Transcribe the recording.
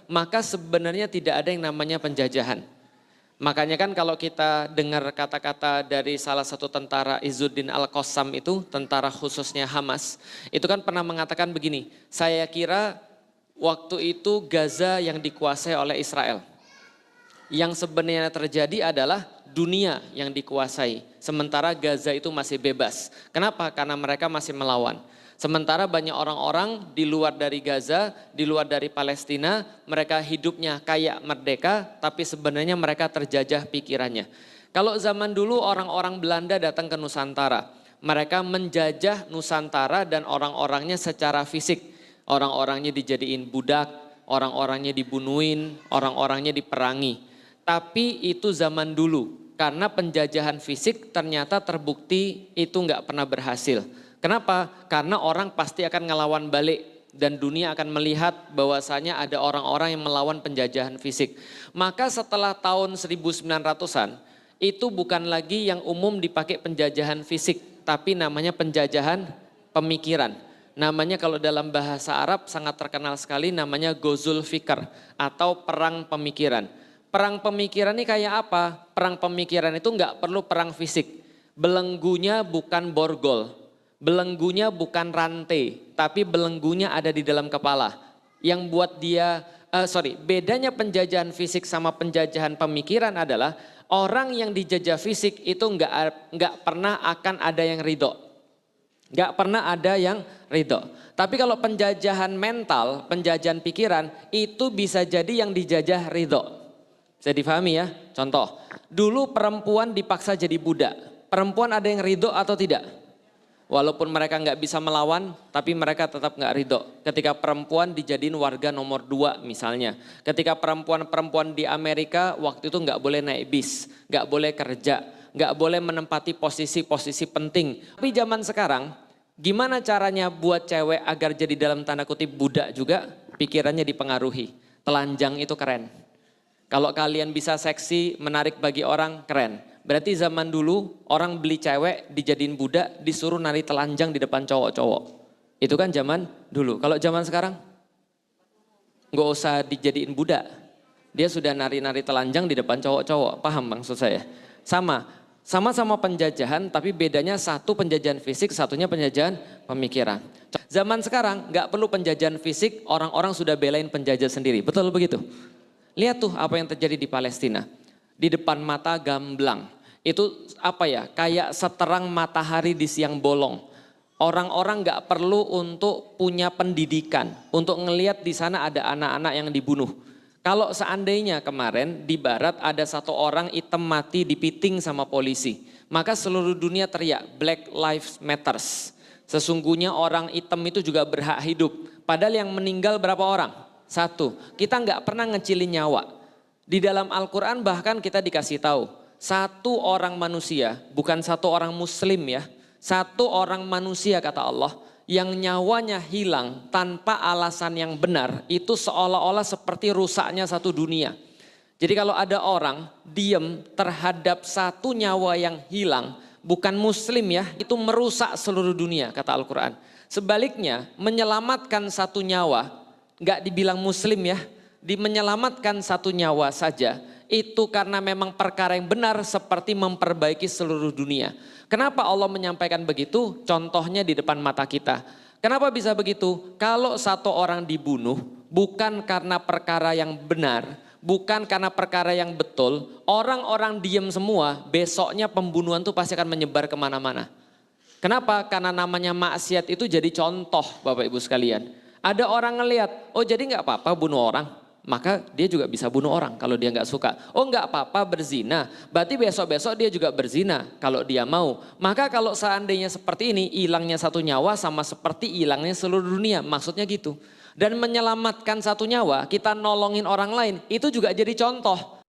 maka sebenarnya tidak ada yang namanya penjajahan. Makanya kan kalau kita dengar kata-kata dari salah satu tentara Izzuddin Al-Qassam itu, tentara khususnya Hamas, itu kan pernah mengatakan begini, saya kira waktu itu Gaza yang dikuasai oleh Israel. Yang sebenarnya terjadi adalah dunia yang dikuasai, sementara Gaza itu masih bebas. Kenapa? Karena mereka masih melawan. Sementara banyak orang-orang di luar dari Gaza, di luar dari Palestina, mereka hidupnya kayak merdeka, tapi sebenarnya mereka terjajah pikirannya. Kalau zaman dulu orang-orang Belanda datang ke Nusantara, mereka menjajah Nusantara dan orang-orangnya secara fisik. Orang-orangnya dijadiin budak, orang-orangnya dibunuhin, orang-orangnya diperangi. Tapi itu zaman dulu, karena penjajahan fisik ternyata terbukti itu nggak pernah berhasil. Kenapa? Karena orang pasti akan ngelawan balik dan dunia akan melihat bahwasanya ada orang-orang yang melawan penjajahan fisik. Maka setelah tahun 1900-an itu bukan lagi yang umum dipakai penjajahan fisik, tapi namanya penjajahan pemikiran. Namanya kalau dalam bahasa Arab sangat terkenal sekali namanya Ghazul Fikr atau perang pemikiran. Perang pemikiran ini kayak apa? Perang pemikiran itu nggak perlu perang fisik. Belenggunya bukan borgol. Belenggunya bukan rantai, tapi belenggunya ada di dalam kepala. Yang buat dia, bedanya penjajahan fisik sama penjajahan pemikiran adalah orang yang dijajah fisik itu nggak pernah akan ada yang ridho. Nggak pernah ada yang ridho. Tapi kalau penjajahan mental, penjajahan pikiran, itu bisa jadi yang dijajah ridho. Bisa difahami ya? Contoh, dulu perempuan dipaksa jadi budak. Perempuan ada yang ridho atau tidak? Walaupun mereka nggak bisa melawan, tapi mereka tetap nggak ridho. Ketika perempuan dijadiin warga nomor 2 misalnya. Ketika perempuan-perempuan di Amerika waktu itu nggak boleh naik bis, nggak boleh kerja, nggak boleh menempati posisi-posisi penting. Tapi zaman sekarang, gimana caranya buat cewek agar jadi dalam tanda kutip budak juga? Pikirannya dipengaruhi. Telanjang itu keren. Kalau kalian bisa seksi, menarik bagi orang, keren. Berarti zaman dulu orang beli cewek dijadiin budak disuruh nari telanjang di depan cowok-cowok. Itu kan zaman dulu. Kalau zaman sekarang nggak usah dijadiin budak. Dia sudah nari-nari telanjang di depan cowok-cowok. Paham maksud saya? Sama-sama penjajahan tapi bedanya satu penjajahan fisik, satunya penjajahan pemikiran. Zaman sekarang nggak perlu penjajahan fisik, orang-orang sudah belain penjajah sendiri. Betul begitu? Lihat tuh apa yang terjadi di Palestina. Di depan mata gamblang. Itu apa ya, kayak seterang matahari di siang bolong. Orang-orang gak perlu untuk punya pendidikan, untuk ngelihat di sana ada anak-anak yang dibunuh. Kalau seandainya kemarin di barat ada satu orang hitam mati dipiting sama polisi, maka seluruh dunia teriak Black Lives Matters. Sesungguhnya orang hitam itu juga berhak hidup. Padahal yang meninggal berapa orang? 1. Kita gak pernah ngecilin nyawa. Di dalam Al-Quran bahkan kita dikasih tahu, satu orang manusia, bukan satu orang muslim ya, satu orang manusia kata Allah, yang nyawanya hilang tanpa alasan yang benar, itu seolah-olah seperti rusaknya satu dunia. Jadi kalau ada orang diem terhadap satu nyawa yang hilang, bukan muslim ya, itu merusak seluruh dunia kata Al-Quran. Sebaliknya menyelamatkan satu nyawa, gak dibilang muslim ya, menyelamatkan satu nyawa saja, itu karena memang perkara yang benar seperti memperbaiki seluruh dunia. Kenapa Allah menyampaikan begitu? Contohnya di depan mata kita. Kenapa bisa begitu? Kalau satu orang dibunuh bukan karena perkara yang benar, bukan karena perkara yang betul, orang-orang diem semua, besoknya pembunuhan itu pasti akan menyebar kemana-mana. Kenapa? Karena namanya maksiat itu jadi contoh Bapak Ibu sekalian. Ada orang ngelihat, oh jadi nggak apa-apa bunuh orang. Maka dia juga bisa bunuh orang kalau dia nggak suka. Oh nggak apa-apa berzina, berarti besok-besok dia juga berzina kalau dia mau. Maka kalau seandainya seperti ini, hilangnya satu nyawa sama seperti hilangnya seluruh dunia, maksudnya gitu. Dan menyelamatkan satu nyawa, kita nolongin orang lain, itu juga jadi contoh.